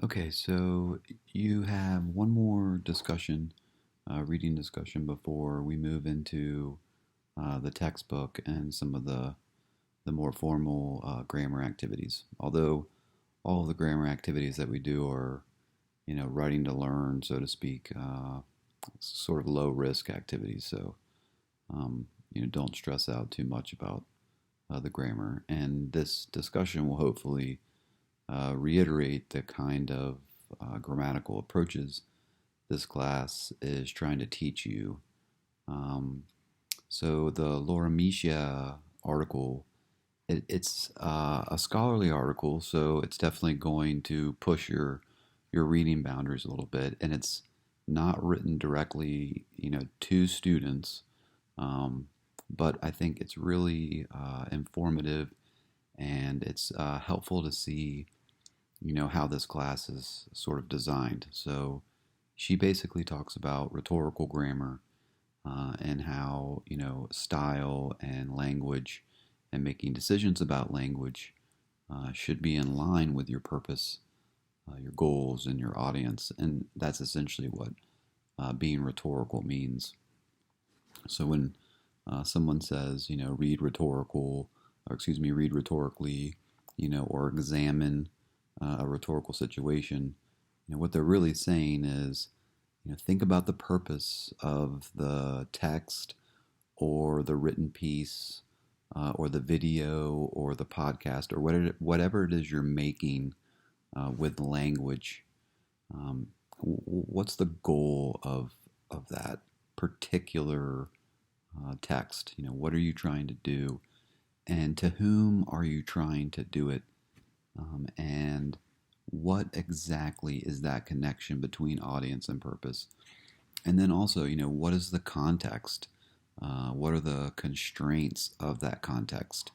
Okay, so you have one more discussion, reading discussion before we move into the textbook and some of the more formal grammar activities. Although all of the grammar activities that we do are, writing to learn, so to speak, sort of low risk activities. So, don't stress out too much about the grammar. And this discussion will hopefully reiterate the kind of grammatical approaches this class is trying to teach you. Um, so the Laura Misha article, it's a scholarly article, so it's definitely going to push your reading boundaries a little bit, and it's not written directly, to students. Um, but I think it's really informative, and it's helpful to see how this class is sort of designed. So she basically talks about rhetorical grammar and how, style and language and making decisions about language should be in line with your purpose, your goals, and your audience. And that's essentially what being rhetorical means. So when someone says, read rhetorically, or examine a rhetorical situation, what they're really saying is, think about the purpose of the text or the written piece or the video or the podcast or whatever it is you're making with language. Um, what's the goal of that particular text? What are you trying to do, and to whom are you trying to do it? And what exactly is that connection between audience and purpose? And then also, what is the context? What are the constraints of that context?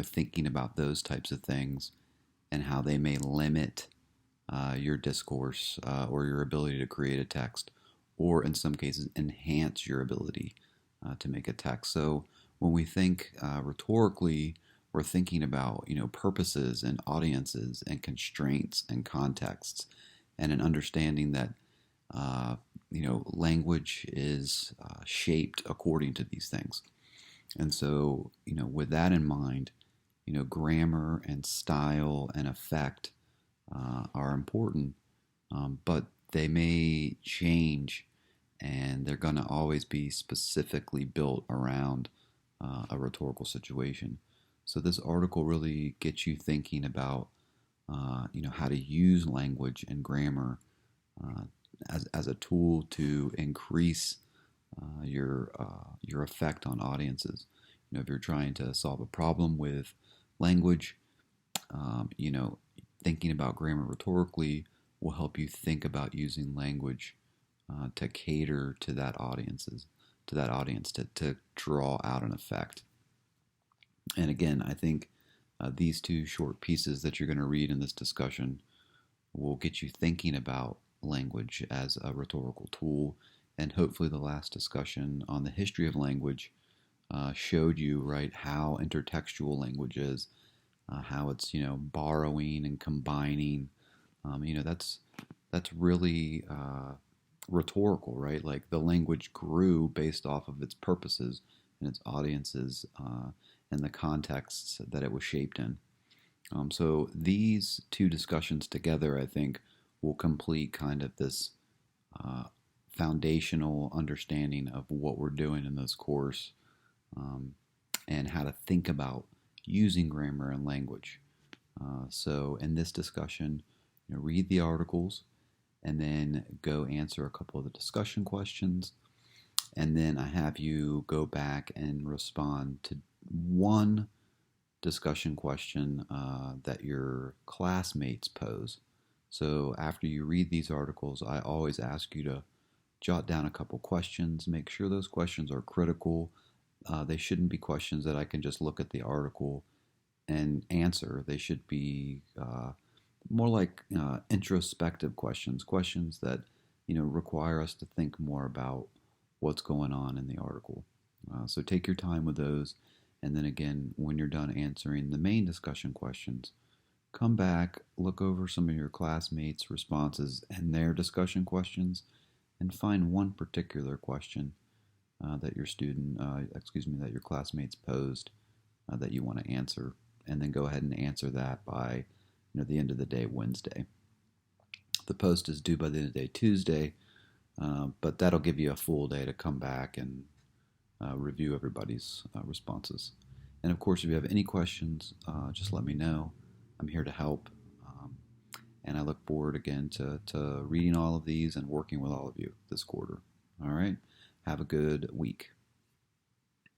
Thinking about those types of things and how they may limit your discourse or your ability to create a text, or in some cases, enhance your ability to make a text. So when we think rhetorically, we're thinking about purposes and audiences and constraints and contexts, and an understanding that language is shaped according to these things. And so, with that in mind, grammar and style and effect are important, but they may change, and they're going to always be specifically built around a rhetorical situation. So this article really gets you thinking about, how to use language and grammar uh, as a tool to increase your effect on audiences. If you're trying to solve a problem with language, um, you know, thinking about grammar rhetorically will help you think about using language to cater to that audience to draw out an effect. And again, I think these two short pieces that you're going to read in this discussion will get you thinking about language as a rhetorical tool. And hopefully, the last discussion on the history of language showed you right how intertextual language is, how it's borrowing and combining. That's really rhetorical, right? Like the language grew based off of its purposes and its audiences and the contexts that it was shaped in. So these two discussions together, I think, will complete kind of this uh, foundational understanding of what we're doing in this course, um, and how to think about using grammar and language. So in this discussion, read the articles and then go answer a couple of the discussion questions. And then I have you go back and respond to one discussion question that your classmates pose. So after you read these articles, I always ask you to jot down a couple questions. Make sure those questions are critical. They shouldn't be questions that I can just look at the article and answer. They should be more like introspective questions, questions that require us to think more about what's going on in the article. So take your time with those, and then again, when you're done answering the main discussion questions, Come back, look over some of your classmates' responses and their discussion questions, and find one particular question that your that your classmates posed that you want to answer, and then go ahead and answer that by, the end of the day, Wednesday. The post is due by the end of the day, Tuesday, but that'll give you a full day to come back and review everybody's responses. And of course, if you have any questions, just let me know. I'm here to help. And I look forward again to reading all of these and working with all of you this quarter. All right. Have a good week.